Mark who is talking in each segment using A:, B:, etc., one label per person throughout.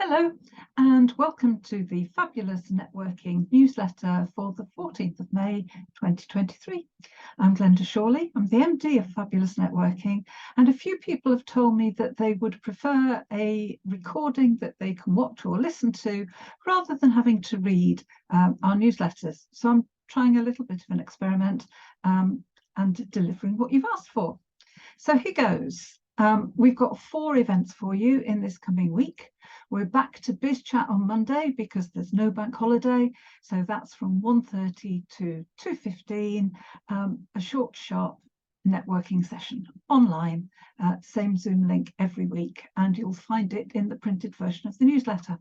A: Hello and welcome to the Fabulous Networking newsletter for the 14th of May 2023. I'm Glenda Shawley, I'm the MD of Fabulous Networking, and a few people have told me that they would prefer a recording that they can watch or listen to rather than having to read our newsletters. So I'm trying a little bit of an experiment and delivering what you've asked for. So here goes. We've got 4 events for you in this coming week. We're back to BizChat on Monday because there's no bank holiday. So that's from 1:30 to 2:15, a short, sharp networking session online, same Zoom link every week, and you'll find it in the printed version of the newsletter.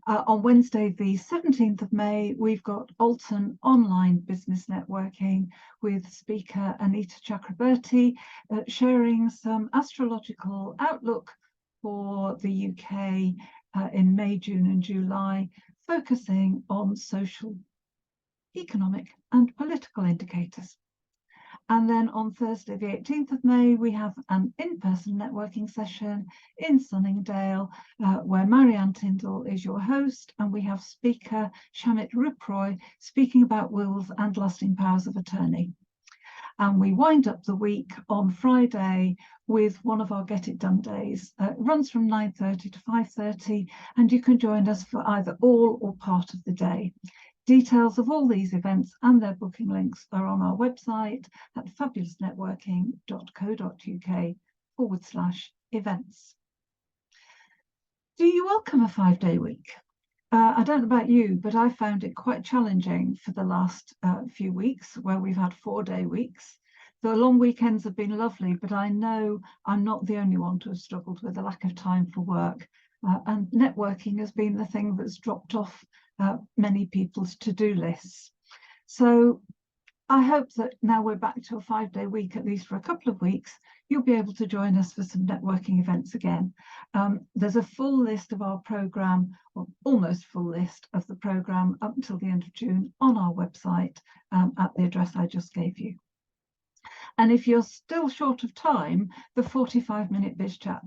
A: On Wednesday, the 17th of May, we've got Alton Online Business Networking with speaker Anita Chakraberty, sharing some astrological outlook for the UK in May, June and July, focusing on social, economic and political indicators. And then on Thursday, the 18th of May, we have an in-person networking session in Sunningdale, where Marianne Tyndall is your host, and we have speaker Shamit Ruproy speaking about wills and lasting powers of attorney. And we wind up the week on Friday with one of our Get It Done days. It runs from 9:30 to 5:30, and you can join us for either all or part of the day. Details of all these events and their booking links are on our website at fabulousnetworking.co.uk/events. Do you welcome a 5-day week? I don't know about you, but I found it quite challenging for the last few weeks where we've had 4-day weeks. The long weekends have been lovely, but I know I'm not the only one to have struggled with a lack of time for work. And networking has been the thing that's dropped off many people's to-do lists. So I hope that now we're back to a 5-day week, at least for a couple of weeks, you'll be able to join us for some networking events again. There's a full list of our programme, or almost full list of the programme up until the end of June on our website at the address I just gave you. And if you're still short of time, the 45-minute BizChat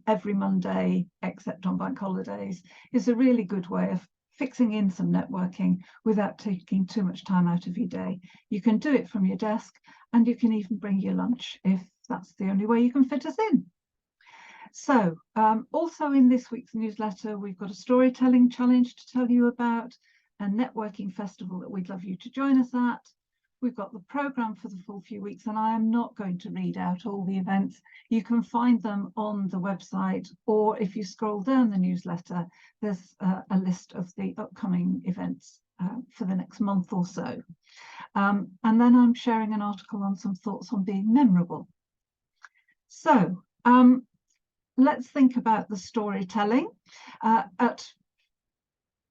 A: every Monday, except on bank holidays, is a really good way of fixing in some networking without taking too much time out of your day. You can do it from your desk, and you can even bring your lunch if that's the only way you can fit us in. So also in this week's newsletter, we've got a storytelling challenge to tell you about, a networking festival that we'd love you to join us at. We've got the programme for the full few weeks, and I am not going to read out all the events. You can find them on the website, or if you scroll down the newsletter, there's a list of the upcoming events for the next month or so. And then I'm sharing an article on some thoughts on being memorable. So let's think about the storytelling. At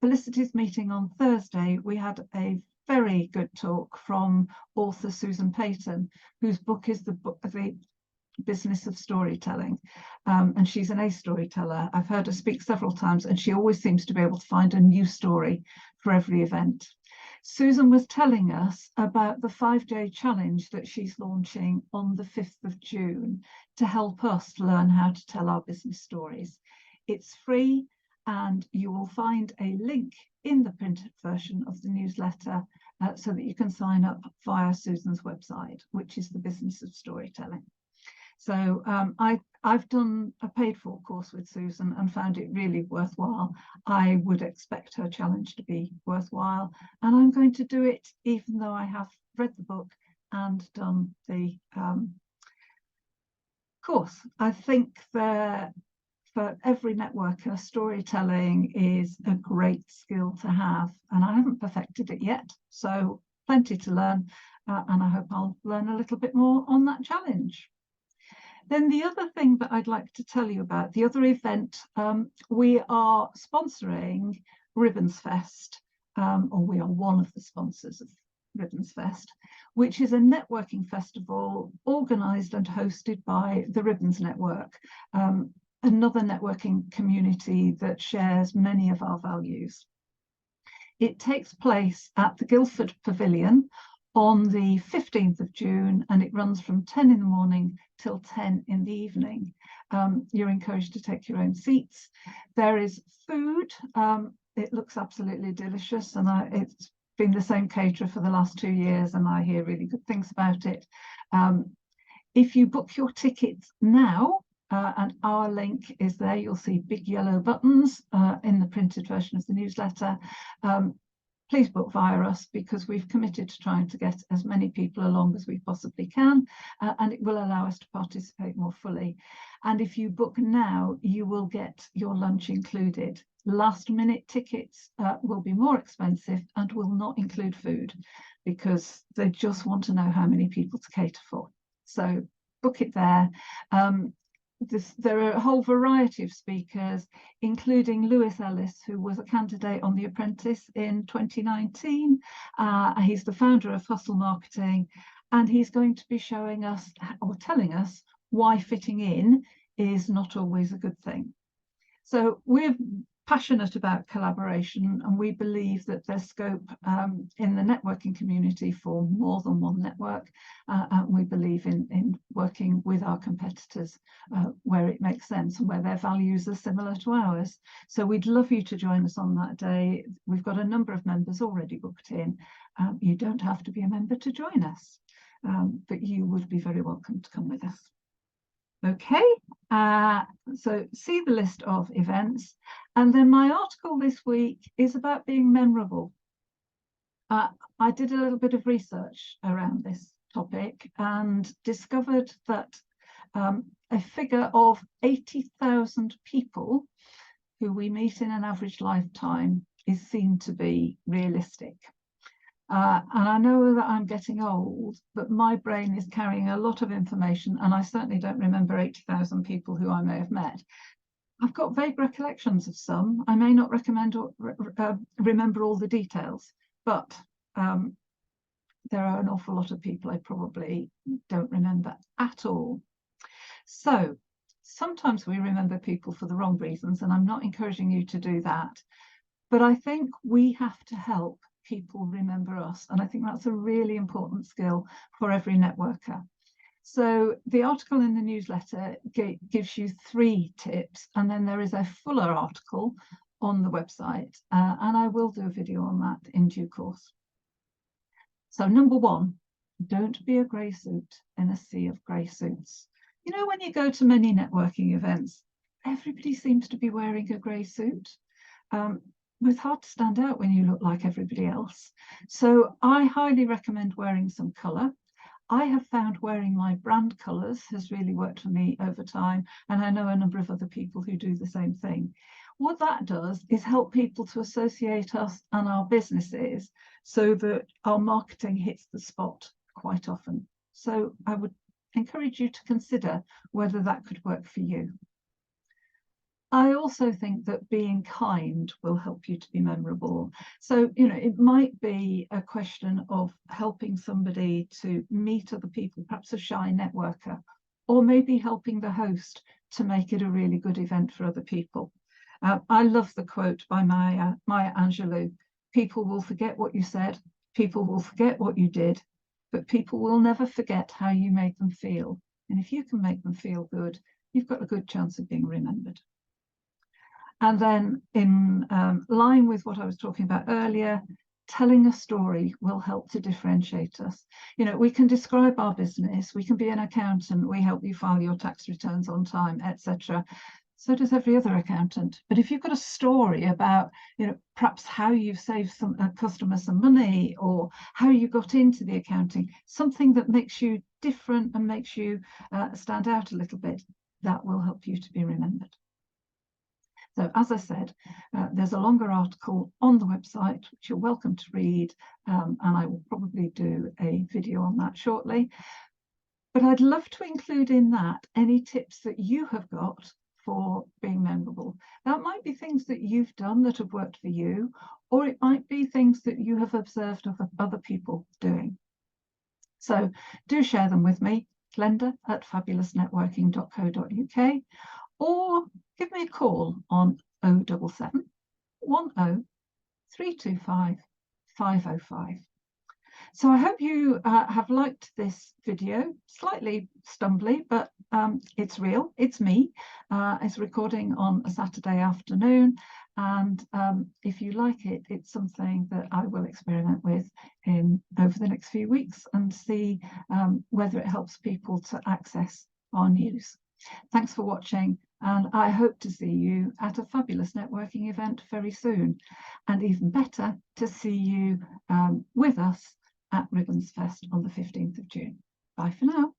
A: Felicity's meeting on Thursday, we had a very good talk from author Susan Payton, whose book is the Business of Storytelling, and she's an ace storyteller. I've heard her speak several times, and she always seems to be able to find a new story for every event. Susan was telling us about the 5-day challenge that she's launching on the 5th of June to help us learn how to tell our business stories. It's free, and you will find a link in the printed version of the newsletter so that you can sign up via Susan's website, which is the Business of Storytelling. So I've done a paid-for course with Susan and found it really worthwhile. I would expect her challenge to be worthwhile, and I'm going to do it even though I have read the book and done the course. I think that for every networker, storytelling is a great skill to have, and I haven't perfected it yet, so plenty to learn, and I hope I'll learn a little bit more on that challenge. Then the other thing that I'd like to tell you about, the other event, we are sponsoring Ribbons Fest, or we are one of the sponsors of Ribbons Fest, which is a networking festival organised and hosted by the Ribbons Network, another networking community that shares many of our values. It takes place at the Guildford Pavilion on the 15th of June, and it runs from 10 in the morning till 10 in the evening. You're encouraged to take your own seats. There is food. It looks absolutely delicious, and it's been the same caterer for the last 2 years, and I hear really good things about it. If you book your tickets now, and our link is there, you'll see big yellow buttons in the printed version of the newsletter. Please book via us, because we've committed to trying to get as many people along as we possibly can, and it will allow us to participate more fully. And if you book now, you will get your lunch included. Last minute tickets will be more expensive and will not include food, because they just want to know how many people to cater for. So book it there. There are a whole variety of speakers, including Lewis Ellis, who was a candidate on The Apprentice in 2019. He's the founder of Hustle Marketing, and he's going to be showing us, or telling us, why fitting in is not always a good thing. So we're passionate about collaboration, and we believe that there's scope in the networking community for more than one network, and we believe in working with our competitors where it makes sense and where their values are similar to ours. So we'd love you to join us on that day. We've got a number of members already booked in. You don't have to be a member to join us, but you would be very welcome to come with us. Okay, so see the list of events. And then my article this week is about being memorable. I did a little bit of research around this topic and discovered that a figure of 80,000 people who we meet in an average lifetime is seen to be realistic. And I know that I'm getting old, but my brain is carrying a lot of information, and I certainly don't remember 80,000 people who I may have met. I've got vague recollections of some. I may not remember all the details, but there are an awful lot of people I probably don't remember at all. So sometimes we remember people for the wrong reasons, and I'm not encouraging you to do that. But I think we have to help people remember us, and I think that's a really important skill for every networker. So the article in the newsletter gives you 3 tips, and then there is a fuller article on the website, and I will do a video on that in due course. So number 1, don't be a grey suit in a sea of grey suits. You know, when you go to many networking events, everybody seems to be wearing a grey suit. It's hard to stand out when you look like everybody else. So I highly recommend wearing some colour. I have found wearing my brand colours has really worked for me over time, and I know a number of other people who do the same thing. What that does is help people to associate us and our businesses so that our marketing hits the spot quite often. So I would encourage you to consider whether that could work for you. I also think that being kind will help you to be memorable. So, you know, it might be a question of helping somebody to meet other people, perhaps a shy networker, or maybe helping the host to make it a really good event for other people. I love the quote by Maya Angelou: "People will forget what you said, people will forget what you did, but people will never forget how you made them feel. And if you can make them feel good, you've got a good chance of being remembered." And then in line with what I was talking about earlier, telling a story will help to differentiate us. You know, we can describe our business, we can be an accountant, we help you file your tax returns on time, etc. So does every other accountant. But if you've got a story about, you know, perhaps how you've saved a customer some money, or how you got into the accounting, something that makes you different and makes you stand out a little bit, that will help you to be remembered. So as I said, there's a longer article on the website, which you're welcome to read, and I will probably do a video on that shortly. But I'd love to include in that any tips that you have got for being memorable. That might be things that you've done that have worked for you, or it might be things that you have observed of other people doing. So do share them with me, glenda@fabulousnetworking.co.uk, or give me a call on 077 10 325 505. So I hope you have liked this video. Slightly stumbly, but it's real. It's me. It's recording on a Saturday afternoon. And if you like it, it's something that I will experiment with over the next few weeks and see whether it helps people to access our news. Thanks for watching, and I hope to see you at a fabulous networking event very soon, and even better, to see you with us at Ribbons Fest on the 15th of June. Bye for now.